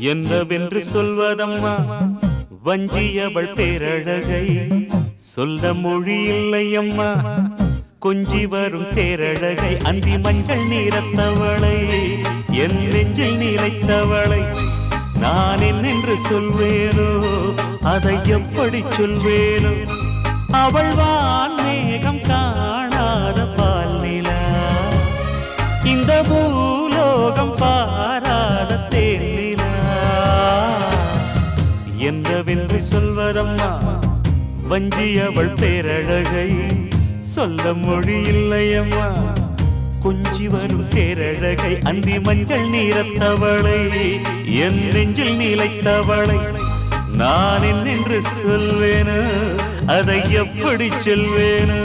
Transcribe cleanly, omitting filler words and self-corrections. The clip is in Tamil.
என்னவென்று சொல்வதம்மா வஞ்சியவள் பேரழகை சொல்ல மொழி இல்லையம்மா கொஞ்சி வரும் பேரழகை அந்தி மஞ்சள் நீரத்தவளை என் நெஞ்சில் நிலைத்தவளை நான் என்னென்று சொல்வேனோ அதை எப்படி சொல்வேனோ அவள் வான் மேகம் காணாத பால் நிலா இந்த பூலோகம் பாராத தேனிலா என்னவென்று சொல்வதம்மா வஞ்சியவள் பேரழகை சொல்ல மொழி இல்லையம்மா கொஞ்சி வரும் பேரழகை அந்தி மஞ்சள் நீரத்தவளை என் நெஞ்சில் நிலைத்தவளை நான் என்னென்று சொல்வேனோ அதை எப்படி சொல்வேனோ